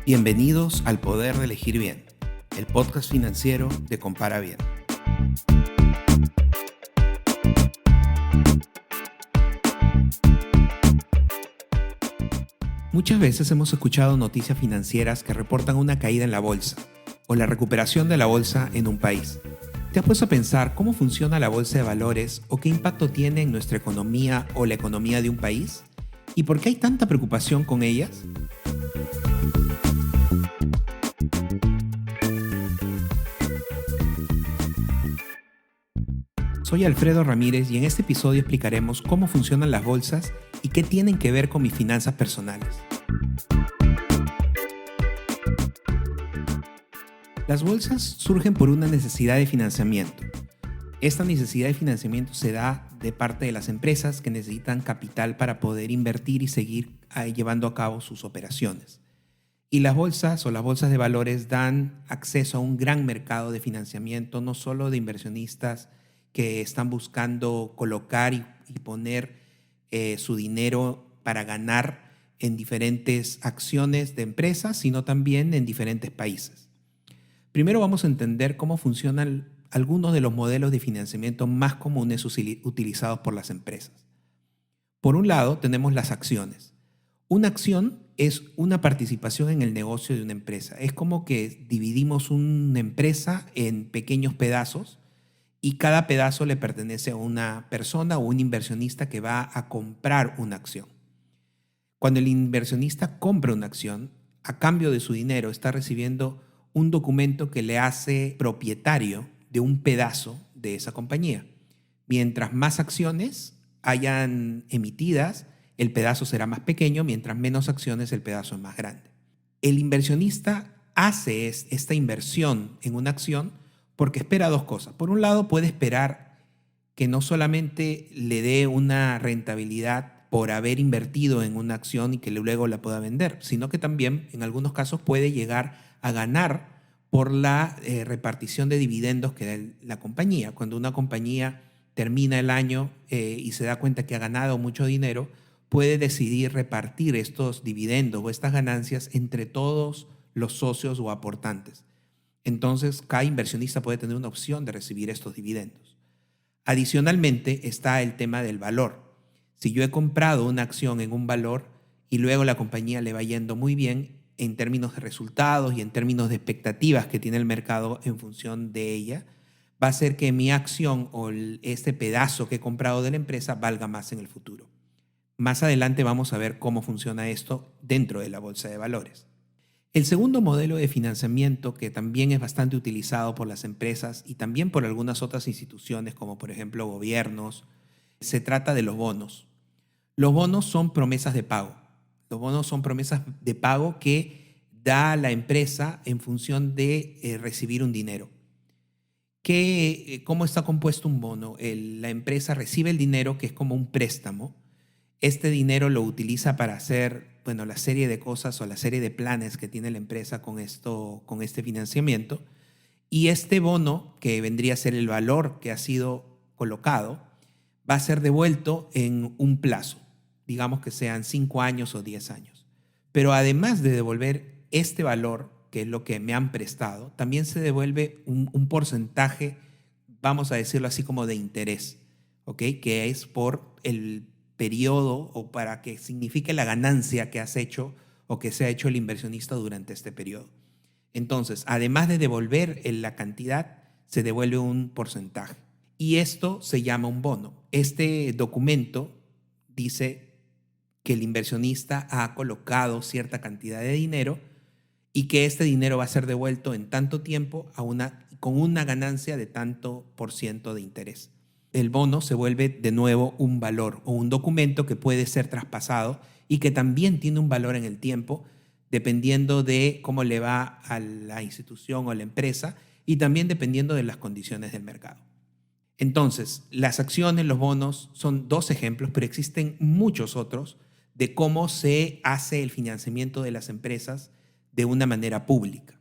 Bienvenidos al Poder de Elegir Bien, el podcast financiero de Compara Bien. Muchas veces hemos escuchado noticias financieras que reportan una caída en la bolsa o la recuperación de la bolsa en un país. ¿Te has puesto a pensar cómo funciona la bolsa de valores o qué impacto tiene en nuestra economía o la economía de un país? ¿Y por qué hay tanta preocupación con ellas? Soy Alfredo Ramírez y en este episodio explicaremos cómo funcionan las bolsas y qué tienen que ver con mis finanzas personales. Las bolsas surgen por una necesidad de financiamiento. Esta necesidad de financiamiento se da de parte de las empresas que necesitan capital para poder invertir y seguir llevando a cabo sus operaciones. Y las bolsas o las bolsas de valores dan acceso a un gran mercado de financiamiento, no solo de inversionistas que están buscando colocar y poner su dinero para ganar en diferentes acciones de empresas, sino también en diferentes países. Primero vamos a entender cómo funcionan algunos de los modelos de financiamiento más comunes utilizados por las empresas. Por un lado, tenemos las acciones. Una acción es una participación en el negocio de una empresa. Es como que dividimos una empresa en pequeños pedazos y cada pedazo le pertenece a una persona o un inversionista que va a comprar una acción. Cuando el inversionista compra una acción, a cambio de su dinero está recibiendo un documento que le hace propietario de un pedazo de esa compañía. Mientras más acciones hayan emitidas, el pedazo será más pequeño, mientras menos acciones, el pedazo es más grande. El inversionista hace esta inversión en una acción porque espera dos cosas. Por un lado, puede esperar que no solamente le dé una rentabilidad por haber invertido en una acción y que luego la pueda vender, sino que también en algunos casos puede llegar a ganar por la repartición de dividendos que da la compañía. Cuando una compañía termina el año y se da cuenta que ha ganado mucho dinero, puede decidir repartir estos dividendos o estas ganancias entre todos los socios o aportantes. Entonces, cada inversionista puede tener una opción de recibir estos dividendos. Adicionalmente, está el tema del valor. Si yo he comprado una acción en un valor y luego la compañía le va yendo muy bien en términos de resultados y en términos de expectativas que tiene el mercado en función de ella, va a hacer que mi acción o este pedazo que he comprado de la empresa valga más en el futuro. Más adelante vamos a ver cómo funciona esto dentro de la bolsa de valores. El segundo modelo de financiamiento, que también es bastante utilizado por las empresas y también por algunas otras instituciones, como por ejemplo gobiernos, se trata de los bonos. Los bonos son promesas de pago. Los bonos son promesas de pago que da la empresa en función de recibir un dinero. ¿Cómo está compuesto un bono? La empresa recibe el dinero, que es como un préstamo. Este dinero lo utiliza para hacer la serie de cosas o la serie de planes que tiene la empresa con este financiamiento. Y este bono, que vendría a ser el valor que ha sido colocado, va a ser devuelto en un plazo, digamos que sean 5 años o 10 años. Pero además de devolver este valor, que es lo que me han prestado, también se devuelve un porcentaje, vamos a decirlo así, como de interés, ¿ok? Que es por el periodo o para que signifique la ganancia que has hecho o que se ha hecho el inversionista durante este periodo. Entonces, además de devolver la cantidad, se devuelve un porcentaje. Y esto se llama un bono. Este documento dice que el inversionista ha colocado cierta cantidad de dinero y que este dinero va a ser devuelto en tanto tiempo con una ganancia de tanto por ciento de interés. El bono se vuelve de nuevo un valor o un documento que puede ser traspasado y que también tiene un valor en el tiempo, dependiendo de cómo le va a la institución o a la empresa y también dependiendo de las condiciones del mercado. Entonces, las acciones, los bonos son dos ejemplos, pero existen muchos otros de cómo se hace el financiamiento de las empresas de una manera pública.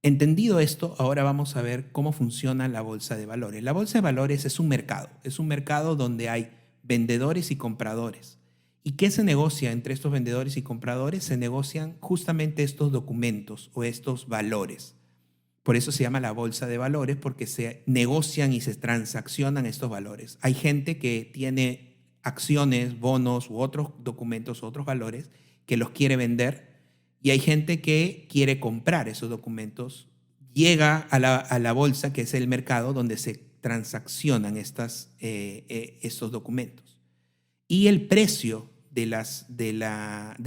Entendido esto, ahora vamos a ver cómo funciona la bolsa de valores. La bolsa de valores es un mercado donde hay vendedores y compradores. ¿Y qué se negocia entre estos vendedores y compradores? Se negocian justamente estos documentos o estos valores. Por eso se llama la bolsa de valores, porque se negocian y se transaccionan estos valores. Hay gente que tiene acciones, bonos u otros documentos, otros valores, que los quiere vender, y hay gente que quiere comprar esos documentos. Llega a la bolsa, que es el mercado donde se transaccionan estos documentos. Y el precio de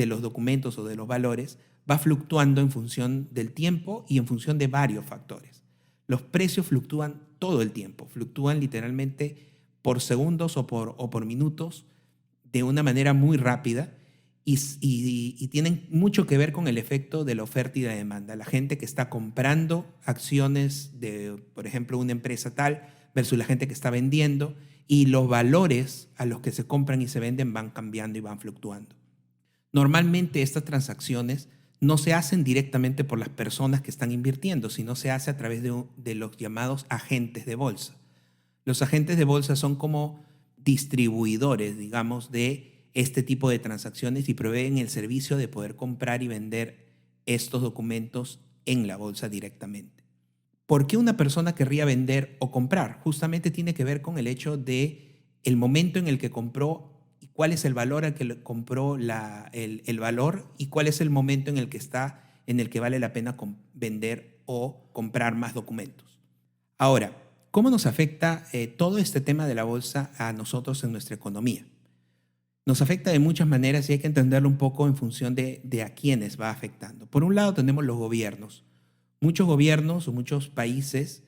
los documentos o de los valores va fluctuando en función del tiempo y en función de varios factores. Los precios fluctúan todo el tiempo, fluctúan literalmente por segundos o por minutos de una manera muy rápida y tienen mucho que ver con el efecto de la oferta y la demanda. La gente que está comprando acciones de, por ejemplo, una empresa tal versus la gente que está vendiendo, y los valores a los que se compran y se venden van cambiando y van fluctuando. Normalmente estas transacciones no se hacen directamente por las personas que están invirtiendo, sino se hace a través de los llamados agentes de bolsa. Los agentes de bolsa son como distribuidores, digamos, de este tipo de transacciones y proveen el servicio de poder comprar y vender estos documentos en la bolsa directamente. ¿Por qué una persona querría vender o comprar? Justamente tiene que ver con el hecho de el momento en el que compró y cuál es el valor al que compró el valor y cuál es el momento en el que está, en el que vale la pena vender o comprar más documentos. Ahora, ¿cómo nos afecta todo este tema de la bolsa a nosotros en nuestra economía? Nos afecta de muchas maneras y hay que entenderlo un poco en función de a quiénes va afectando. Por un lado tenemos los gobiernos. Muchos gobiernos o muchos países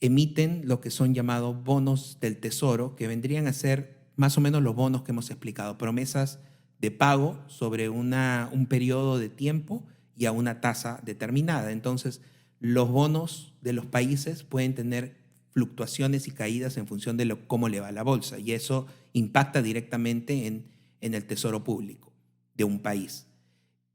emiten lo que son llamados bonos del tesoro, que vendrían a ser más o menos los bonos que hemos explicado, promesas de pago sobre un periodo de tiempo y a una tasa determinada. Entonces, los bonos de los países pueden tener fluctuaciones y caídas en función de cómo le va la bolsa, y eso impacta directamente en el tesoro público de un país.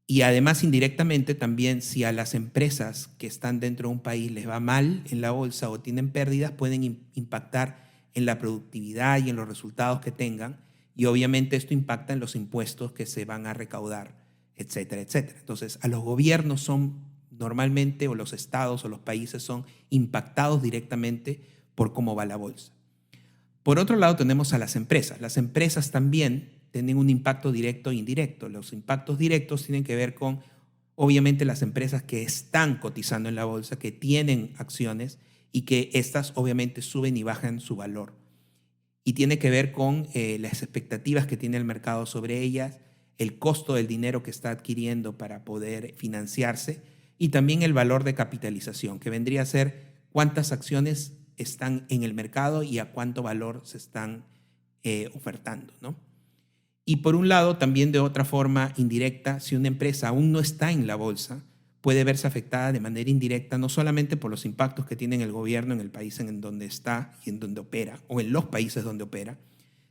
Y además, indirectamente, también si a las empresas que están dentro de un país les va mal en la bolsa o tienen pérdidas, pueden impactar en la productividad y en los resultados que tengan. Y obviamente esto impacta en los impuestos que se van a recaudar, etcétera, etcétera. Entonces, a los gobiernos son normalmente, o los estados o los países son impactados directamente por cómo va la bolsa. Por otro lado, tenemos a las empresas. Las empresas también tienen un impacto directo e indirecto. Los impactos directos tienen que ver con, obviamente, las empresas que están cotizando en la bolsa, que tienen acciones y que estas obviamente suben y bajan su valor. Y tiene que ver con las expectativas que tiene el mercado sobre ellas, el costo del dinero que está adquiriendo para poder financiarse y también el valor de capitalización, que vendría a ser cuántas acciones están en el mercado y a cuánto valor se están ofertando, ¿no? Y por un lado, también de otra forma indirecta, si una empresa aún no está en la bolsa, puede verse afectada de manera indirecta no solamente por los impactos que tiene el gobierno en el país en donde está y en donde opera, o en los países donde opera,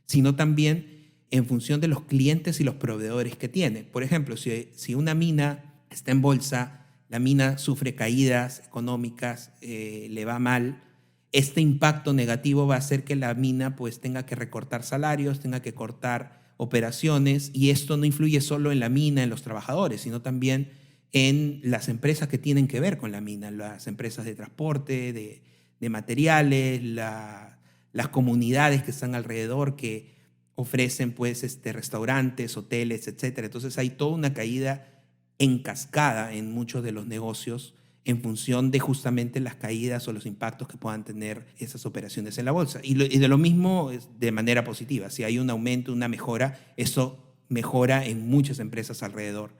sino también en función de los clientes y los proveedores que tiene. Por ejemplo, si una mina está en bolsa, la mina sufre caídas económicas, le va mal, este impacto negativo va a hacer que la mina pues tenga que recortar salarios, tenga que cortar operaciones, y esto no influye solo en la mina, en los trabajadores, sino también en las empresas que tienen que ver con la mina, las empresas de transporte, de materiales, las comunidades que están alrededor que ofrecen pues restaurantes, hoteles, etcétera. Entonces hay toda una caída en cascada en muchos de los negocios en función de justamente las caídas o los impactos que puedan tener esas operaciones en la bolsa. Y de lo mismo de manera positiva. Si hay un aumento, una mejora, eso mejora en muchas empresas alrededor.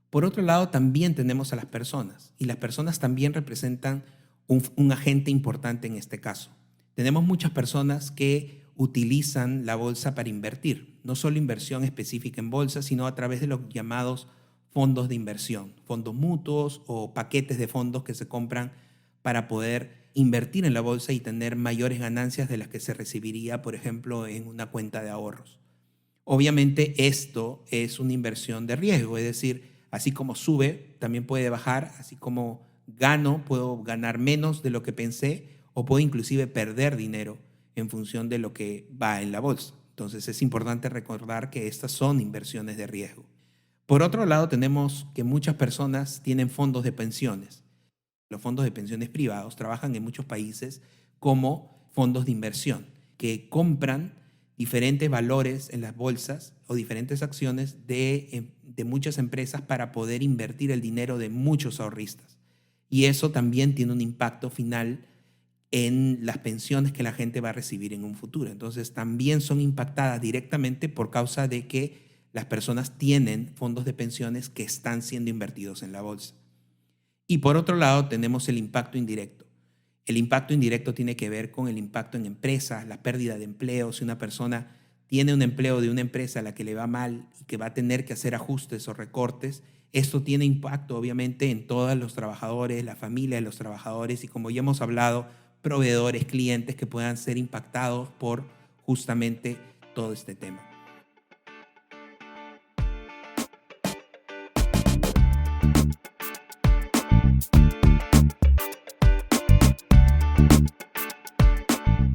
Por otro lado, también tenemos a las personas, y las personas también representan un agente importante en este caso. Tenemos muchas personas que utilizan la bolsa para invertir, no solo inversión específica en bolsa, sino a través de los llamados fondos de inversión, fondos mutuos o paquetes de fondos que se compran para poder invertir en la bolsa y tener mayores ganancias de las que se recibiría, por ejemplo, en una cuenta de ahorros. Obviamente esto es una inversión de riesgo, es decir, así como sube, también puede bajar, así como puedo ganar menos de lo que pensé o puedo inclusive perder dinero en función de lo que va en la bolsa. Entonces es importante recordar que estas son inversiones de riesgo. Por otro lado, tenemos que muchas personas tienen fondos de pensiones. Los fondos de pensiones privados trabajan en muchos países como fondos de inversión, que compran diferentes valores en las bolsas o diferentes acciones de muchas empresas para poder invertir el dinero de muchos ahorristas. Y eso también tiene un impacto final en las pensiones que la gente va a recibir en un futuro. Entonces también son impactadas directamente por causa de que las personas tienen fondos de pensiones que están siendo invertidos en la bolsa. Y por otro lado tenemos el impacto indirecto. El impacto indirecto tiene que ver con el impacto en empresas, la pérdida de empleo. Si una persona tiene un empleo de una empresa a la que le va mal y que va a tener que hacer ajustes o recortes, esto tiene impacto obviamente en todos los trabajadores, la familia de los trabajadores y, como ya hemos hablado, proveedores, clientes que puedan ser impactados por justamente todo este tema.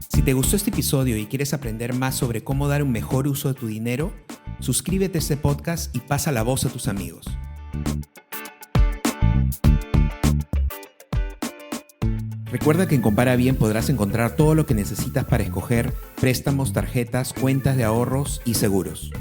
Si te gustó este episodio y quieres aprender más sobre cómo dar un mejor uso de tu dinero, suscríbete a este podcast y pasa la voz a tus amigos. Recuerda que en Compara Bien podrás encontrar todo lo que necesitas para escoger préstamos, tarjetas, cuentas de ahorros y seguros.